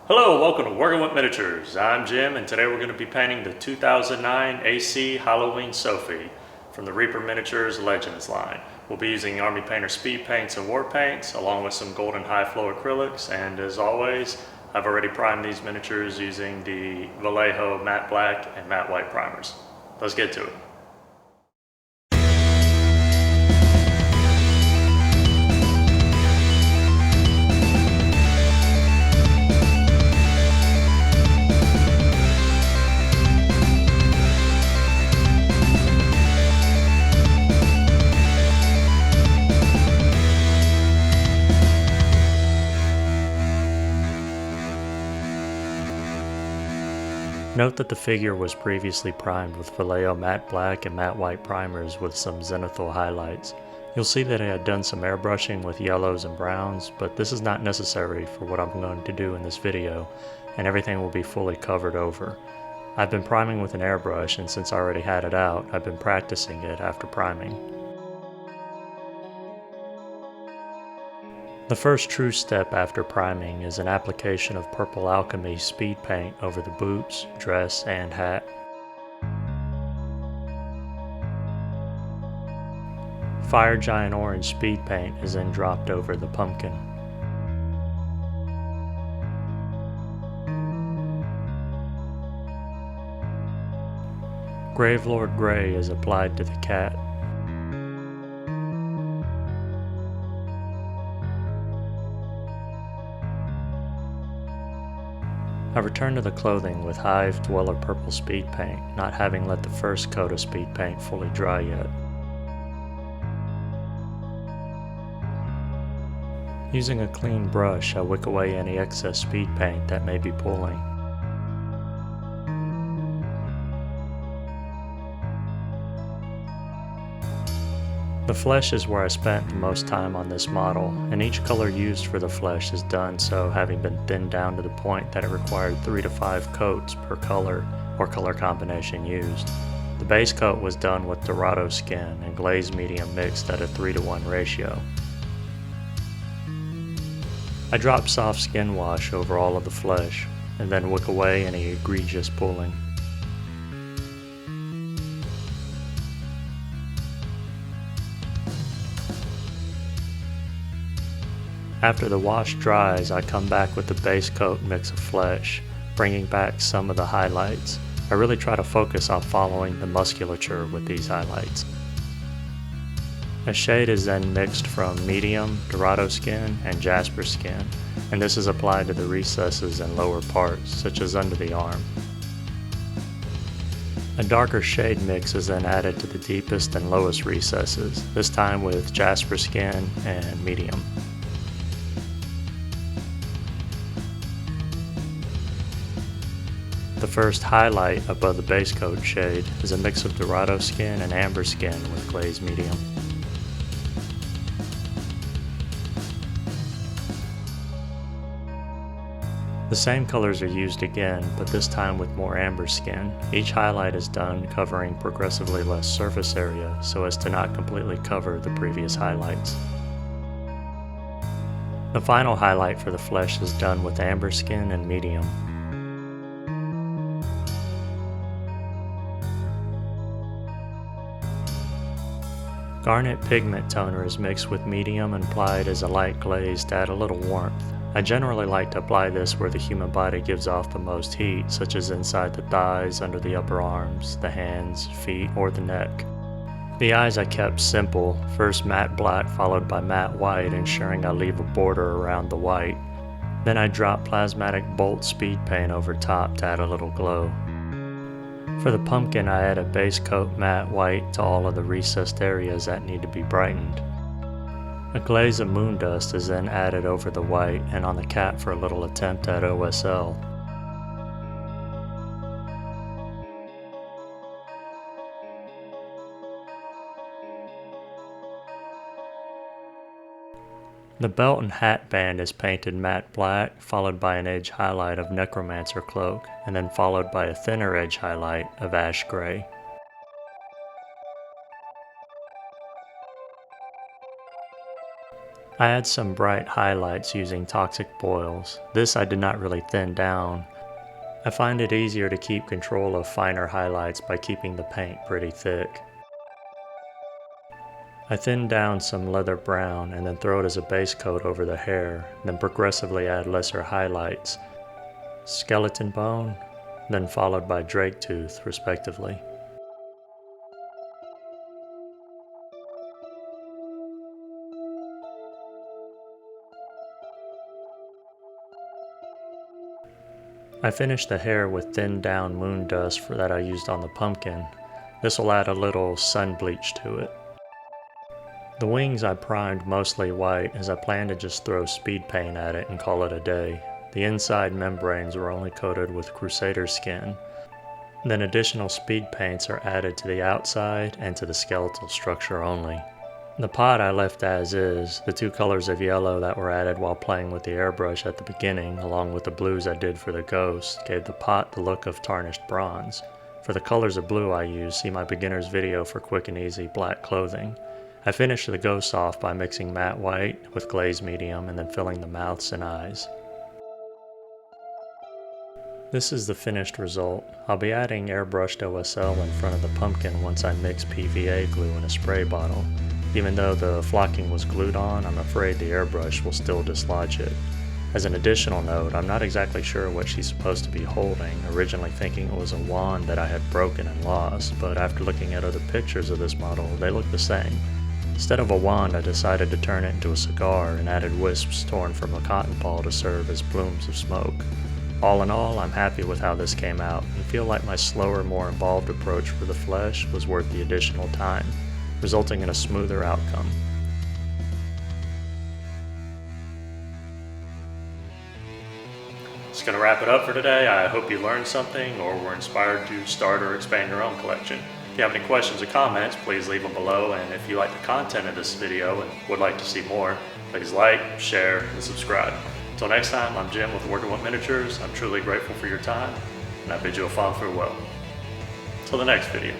Hello, welcome to Working with Miniatures. I'm Jim, and today we're going to be painting the 2009 AC Halloween Sophie from the Reaper Miniatures Legends line. We'll be using Army Painter speed paints and war paints, along with some golden high flow acrylics, and as always, I've already primed these miniatures using the Vallejo matte black and matte white primers. Let's get to it. Note that the figure was previously primed with Vallejo matte black and matte white primers with some zenithal highlights. You'll see that I had done some airbrushing with yellows and browns, but this is not necessary for what I'm going to do in this video, and everything will be fully covered over. I've been priming with an airbrush, and since I already had it out, I've been practicing it after priming. The first true step after priming is an application of Purple Alchemy speed paint over the boots, dress, and hat. Fire Giant Orange speed paint is then dropped over the pumpkin. Gravelord Gray is applied to the cat. I returned to the clothing with Hive Dweller Purple speed paint, not having let the first coat of speed paint fully dry yet. Using a clean brush, I wick away any excess speed paint that may be pooling. The flesh is where I spent the most time on this model, and each color used for the flesh is done so having been thinned down to the point that it required 3 to 5 coats per color or color combination used. The base coat was done with Dorado skin and glazed medium mixed at a 3:1 ratio. I drop soft skin wash over all of the flesh, and then wick away any egregious pooling. After the wash dries, I come back with the base coat mix of flesh, bringing back some of the highlights. I really try to focus on following the musculature with these highlights. A shade is then mixed from medium, Dorado skin, and Jasper skin, and this is applied to the recesses and lower parts, such as under the arm. A darker shade mix is then added to the deepest and lowest recesses, this time with Jasper skin and medium. The first highlight above the base coat shade is a mix of Dorado skin and amber skin with glazed medium. The same colors are used again, but this time with more amber skin. Each highlight is done covering progressively less surface area so as to not completely cover the previous highlights. The final highlight for the flesh is done with amber skin and medium. Garnet pigment toner is mixed with medium and applied as a light glaze to add a little warmth. I generally like to apply this where the human body gives off the most heat, such as inside the thighs, under the upper arms, the hands, feet, or the neck. The eyes I kept simple, first matte black followed by matte white, ensuring I leave a border around the white. Then I drop plasmatic bolt speed paint over top to add a little glow. For the pumpkin, I add a base coat matte white to all of the recessed areas that need to be brightened. A glaze of moon dust is then added over the white and on the cat for a little attempt at OSL. The belt and hat band is painted matte black, followed by an edge highlight of Necromancer cloak, and then followed by a thinner edge highlight of ash gray. I add some bright highlights using toxic boils. This I did not really thin down. I find it easier to keep control of finer highlights by keeping the paint pretty thick. I thin down some leather brown and then throw it as a base coat over the hair, then progressively add lesser highlights, skeleton bone, then followed by drake tooth, respectively. I finished the hair with thinned down moon dust that I used on the pumpkin. This will add a little sun bleach to it. The wings I primed mostly white as I plan to just throw speed paint at it and call it a day. The inside membranes were only coated with Crusader skin. Then additional speed paints are added to the outside and to the skeletal structure only. The pot I left as is. The two colors of yellow that were added while playing with the airbrush at the beginning, along with the blues I did for the ghost, gave the pot the look of tarnished bronze. For the colors of blue I used, see my beginner's video for quick and easy black clothing. I finished the ghost off by mixing matte white with glaze medium and then filling the mouths and eyes. This is the finished result. I'll be adding airbrushed OSL in front of the pumpkin once I mix PVA glue in a spray bottle. Even though the flocking was glued on, I'm afraid the airbrush will still dislodge it. As an additional note, I'm not exactly sure what she's supposed to be holding, originally thinking it was a wand that I had broken and lost, but after looking at other pictures of this model, they look the same. Instead of a wand, I decided to turn it into a cigar and added wisps torn from a cotton ball to serve as plumes of smoke. All in all, I'm happy with how this came out and feel like my slower, more involved approach for the flesh was worth the additional time, resulting in a smoother outcome. That's going to wrap it up for today. I hope you learned something or were inspired to start or expand your own collection. If you have any questions or comments, please leave them below, and if you like the content of this video and would like to see more, please like, share, and subscribe. Until next time, I'm Jim with Working With Miniatures. I'm truly grateful for your time, and I bid you a fond farewell. Till the next video.